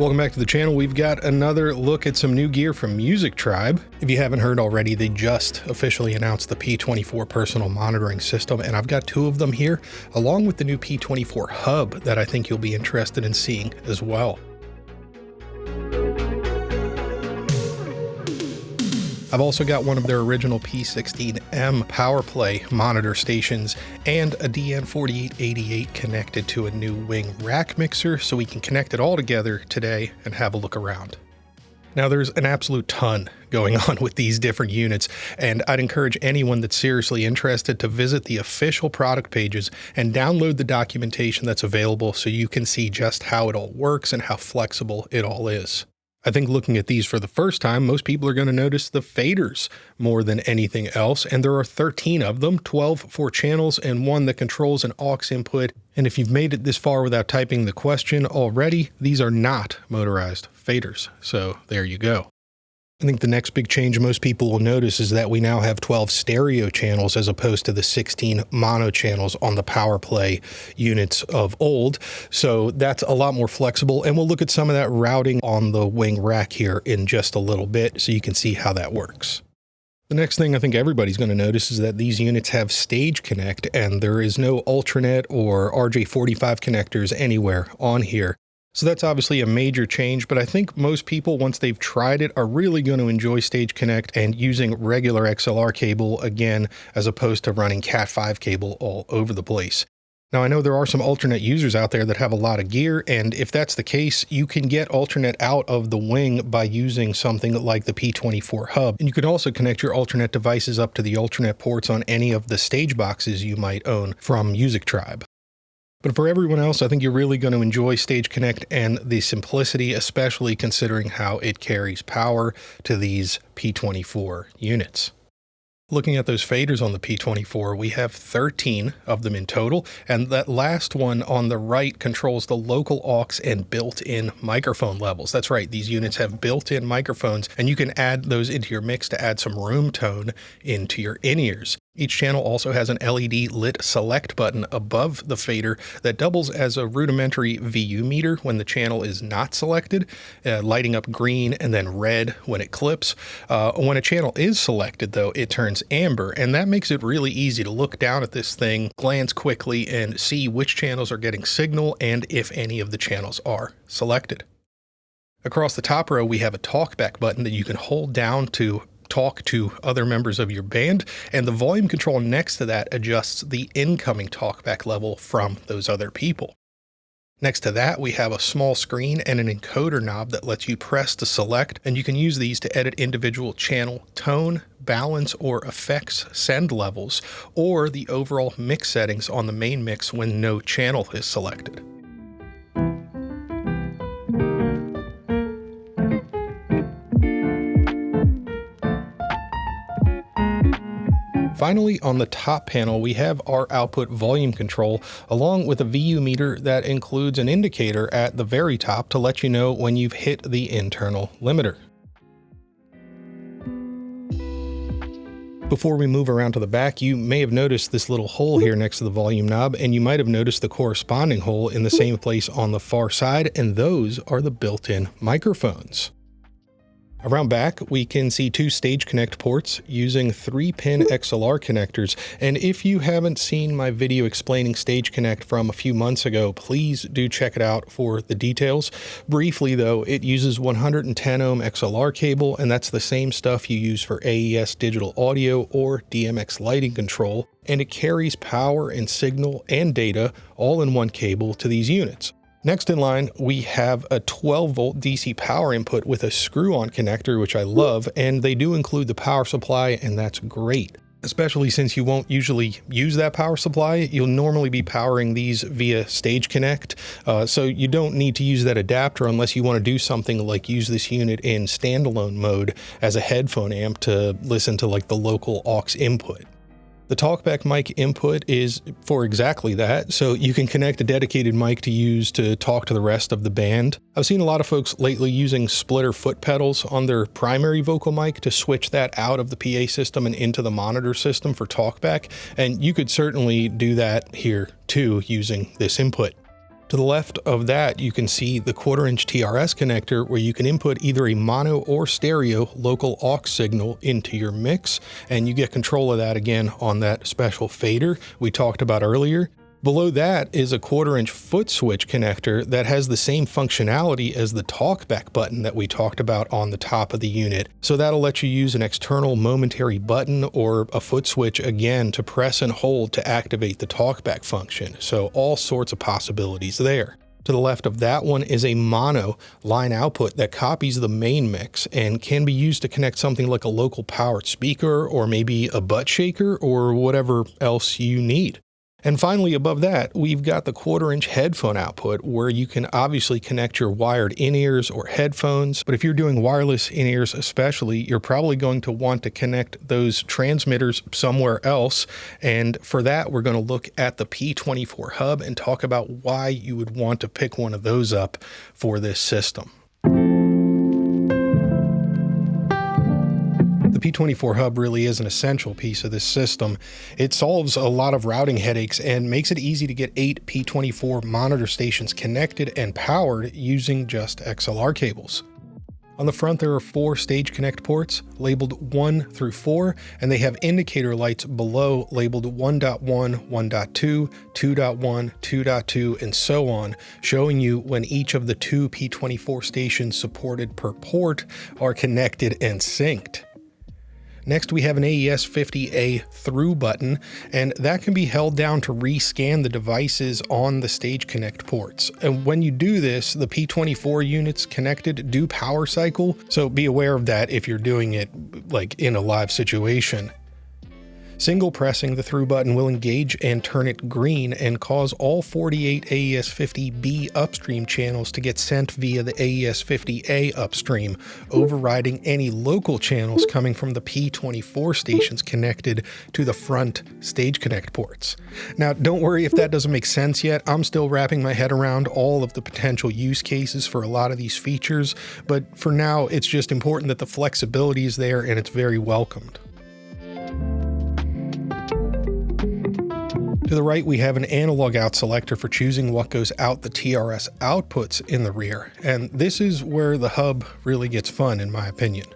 Welcome back to the channel. We've got another look at some new gear from Music Tribe. If you haven't heard already, they just officially announced the P24 personal monitoring system, and I've got two of them here, along with the new P24 HUB that I think you'll be interested in seeing as well. I've also got one of their original P16M power play monitor stations and a DN4888 connected to a new Wing rack mixer, so we can connect it all together today and have a look around. Now, there's an absolute ton going on with these different units, and I'd encourage anyone that's seriously interested to visit the official product pages and download the documentation that's available so you can see just how it all works and how flexible it all is. I think looking at these for the first time, most people are going to notice the faders more than anything else, and there are 13 of them, 12 for channels and one that controls an aux input. And if you've made it this far without typing the question already, these are not motorized faders. So there you go. I think the next big change most people will notice is that we now have 12 stereo channels as opposed to the 16 mono channels on the power play units of old. So that's a lot more flexible, and we'll look at some of that routing on the Wing rack here in just a little bit so you can see how that works. The next thing I think everybody's going to notice is that these units have StageConnect, and there is no Ultranet or RJ45 connectors anywhere on here. So that's obviously a major change, but I think most people, once they've tried it, are really going to enjoy StageConnect and using regular XLR cable again, as opposed to running Cat5 cable all over the place. Now, I know there are some Ultranet users out there that have a lot of gear, and if that's the case, you can get Ultranet out of the Wing by using something like the P24 HUB. And you can also connect your Ultranet devices up to the Ultranet ports on any of the stage boxes you might own from Music Tribe. But for everyone else, I think you're really going to enjoy StageConnect and the simplicity, especially considering how it carries power to these P24 units. Looking at those faders on the P24, we have 13 of them in total, and that last one on the right controls the local aux and built-in microphone levels. That's right, these units have built-in microphones, and you can add those into your mix to add some room tone into your in-ears. Each channel also has an LED lit select button above the fader that doubles as a rudimentary VU meter when the channel is not selected, lighting up green and then red when it clips. When a channel is selected, though, it turns amber, and that makes it really easy to look down at this thing, glance quickly, and see which channels are getting signal and if any of the channels are selected. Across the top row, we have a talkback button that you can hold down to talk to other members of your band, and the volume control next to that adjusts the incoming talkback level from those other people. Next to that, we have a small screen and an encoder knob that lets you press to select, and you can use these to edit individual channel tone, balance, or effects send levels, or the overall mix settings on the main mix when no channel is selected. Finally, on the top panel, we have our output volume control, along with a VU meter that includes an indicator at the very top to let you know when you've hit the internal limiter. Before we move around to the back, you may have noticed this little hole here next to the volume knob, and you might have noticed the corresponding hole in the same place on the far side, and those are the built-in microphones. Around back, we can see two StageConnect ports using 3-pin XLR connectors, and if you haven't seen my video explaining StageConnect from a few months ago, please do check it out for the details. Briefly though, it uses 110 ohm XLR cable, and that's the same stuff you use for AES digital audio or DMX lighting control, and it carries power and signal and data all in one cable to these units. Next in line, we have a 12-volt DC power input with a screw-on connector, which I love, and they do include the power supply, and that's great. Especially since you won't usually use that power supply, you'll normally be powering these via StageConnect, so you don't need to use that adapter unless you want to do something like use this unit in standalone mode as a headphone amp to listen to like the local aux input. The talkback mic input is for exactly that, so you can connect a dedicated mic to use to talk to the rest of the band. I've seen a lot of folks lately using splitter foot pedals on their primary vocal mic to switch that out of the PA system and into the monitor system for talkback, and you could certainly do that here too using this input. To the left of that, you can see the 1/4-inch TRS connector where you can input either a mono or stereo local aux signal into your mix, and you get control of that again on that special fader we talked about earlier. Below that is a 1/4-inch foot switch connector that has the same functionality as the talkback button that we talked about on the top of the unit. So that'll let you use an external momentary button or a foot switch again to press and hold to activate the talkback function. So all sorts of possibilities there. To the left of that one is a mono line output that copies the main mix and can be used to connect something like a local powered speaker or maybe a butt shaker or whatever else you need. And finally, above that, we've got the 1/4-inch headphone output where you can obviously connect your wired in-ears or headphones. But if you're doing wireless in-ears especially, you're probably going to want to connect those transmitters somewhere else. And for that, we're going to look at the P24 hub and talk about why you would want to pick one of those up for this system. The P24 hub really is an essential piece of this system. It solves a lot of routing headaches and makes it easy to get 8 P24 monitor stations connected and powered using just XLR cables. On the front, there are 4 StageConnect ports labeled 1 through 4, and they have indicator lights below labeled 1.1, 1.2, 2.1, 2.2, and so on, showing you when each of the 2 P24 stations supported per port are connected and synced. Next, we have an AES-50A through button, and that can be held down to rescan the devices on the StageConnect ports. And when you do this, the P24 units connected do power cycle, so be aware of that if you're doing it like in a live situation. Single pressing the through button will engage and turn it green and cause all 48 AES-50B upstream channels to get sent via the AES-50A upstream, overriding any local channels coming from the P24 stations connected to the front StageConnect ports. Now, don't worry if that doesn't make sense yet. I'm still wrapping my head around all of the potential use cases for a lot of these features, but for now, it's just important that the flexibility is there and it's very welcomed. To the right, we have an analog out selector for choosing what goes out the TRS outputs in the rear, and this is where the hub really gets fun in my opinion.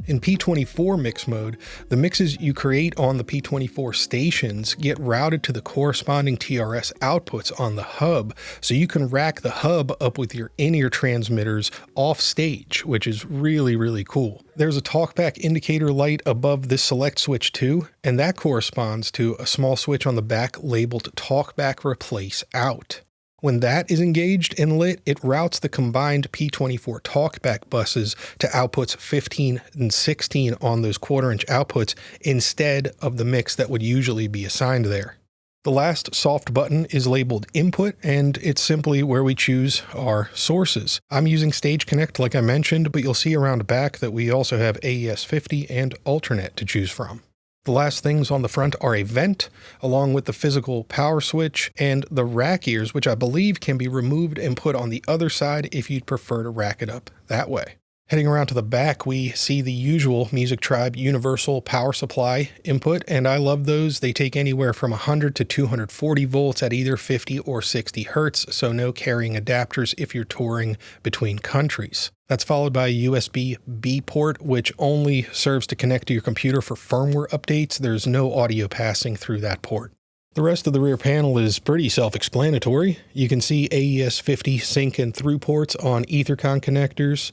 In P24 mix mode, the mixes you create on the P24 stations get routed to the corresponding TRS outputs on the hub, so you can rack the hub up with your in-ear transmitters off stage, which is really, really cool. There's a talkback indicator light above this select switch too, and that corresponds to a small switch on the back labeled talkback replace out. When that is engaged and lit, it routes the combined P24 talkback buses to outputs 15 and 16 on those 1/4-inch outputs instead of the mix that would usually be assigned there. The last soft button is labeled input, and it's simply where we choose our sources. I'm using StageConnect like I mentioned, but you'll see around back that we also have AES-50 and alternate to choose from. The last things on the front are a vent, along with the physical power switch, and the rack ears, which I believe can be removed and put on the other side if you'd prefer to rack it up that way. Heading around to the back, we see the usual Music Tribe universal power supply input, and I love those. They take anywhere from 100 to 240 volts at either 50 or 60 hertz, so no carrying adapters if you're touring between countries. That's followed by a USB-B port, which only serves to connect to your computer for firmware updates. There's no audio passing through that port. The rest of the rear panel is pretty self-explanatory. You can see AES-50 sync and through ports on Ethercon connectors.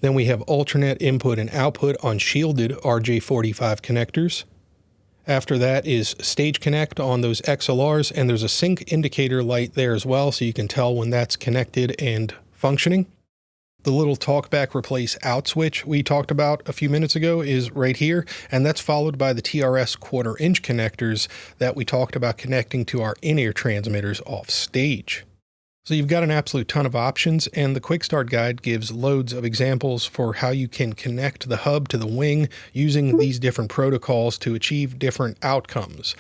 Then we have alternate input and output on shielded RJ45 connectors. After that is StageConnect on those XLRs, and there's a sync indicator light there as well, so you can tell when that's connected and functioning. The little talkback replace out switch we talked about a few minutes ago is right here, and that's followed by the TRS 1/4-inch connectors that we talked about connecting to our in-ear transmitters off stage. So you've got an absolute ton of options, and the Quick Start Guide gives loads of examples for how you can connect the hub to the wing using these different protocols to achieve different outcomes.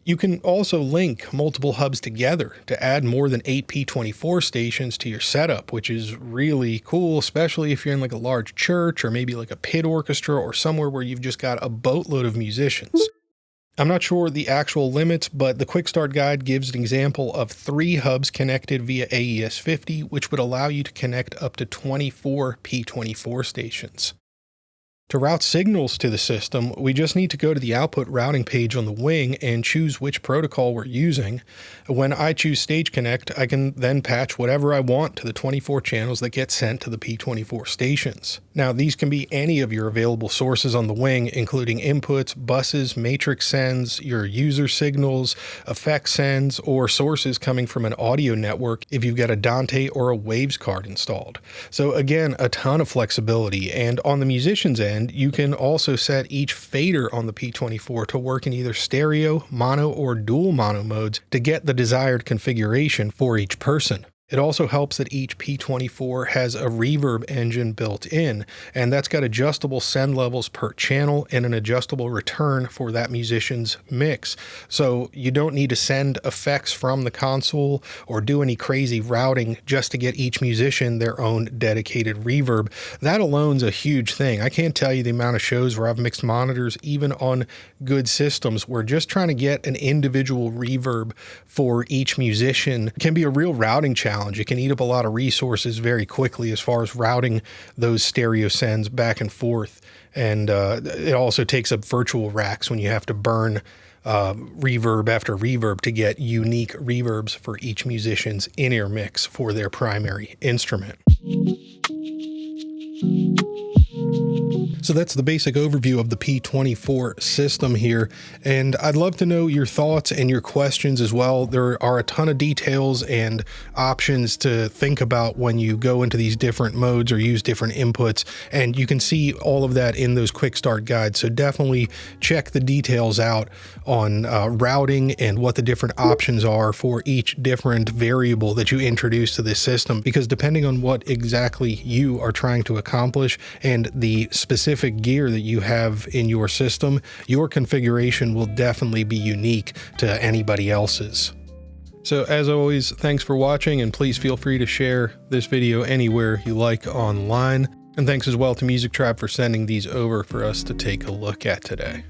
You can also link multiple hubs together to add more than 8 P24 stations to your setup, which is really cool, especially if you're in like a large church or maybe like a pit orchestra or somewhere where you've just got a boatload of musicians. I'm not sure the actual limits, but the Quick Start Guide gives an example of 3 hubs connected via AES-50, which would allow you to connect up to 24 P24 stations. To route signals to the system, we just need to go to the output routing page on the wing and choose which protocol we're using. When I choose StageConnect, I can then patch whatever I want to the 24 channels that get sent to the P24 stations. Now, these can be any of your available sources on the wing, including inputs, buses, matrix sends, your user signals, effect sends, or sources coming from an audio network if you've got a Dante or a Waves card installed. So again, a ton of flexibility. And on the musician's end, you can also set each fader on the P24 to work in either stereo, mono, or dual mono modes to get the desired configuration for each person. It also helps that each P24 has a reverb engine built in, and that's got adjustable send levels per channel and an adjustable return for that musician's mix. So you don't need to send effects from the console or do any crazy routing just to get each musician their own dedicated reverb. That alone's a huge thing. I can't tell you the amount of shows where I've mixed monitors, even on good systems, where just trying to get an individual reverb for each musician can be a real routing challenge. It can eat up a lot of resources very quickly as far as routing those stereo sends back and forth. And it also takes up virtual racks when you have to burn reverb after reverb to get unique reverbs for each musician's in-ear mix for their primary instrument. So that's the basic overview of the P24 system here, and I'd love to know your thoughts and your questions as well. There are a ton of details and options to think about when you go into these different modes or use different inputs, and you can see all of that in those quick start guides. So definitely check the details out on routing and what the different options are for each different variable that you introduce to this system, because depending on what exactly you are trying to accomplish and the specific gear that you have in your system, your configuration will definitely be unique to anybody else's. So as always, thanks for watching, and please feel free to share this video anywhere you like online. And thanks as well to Music Tribe for sending these over for us to take a look at today.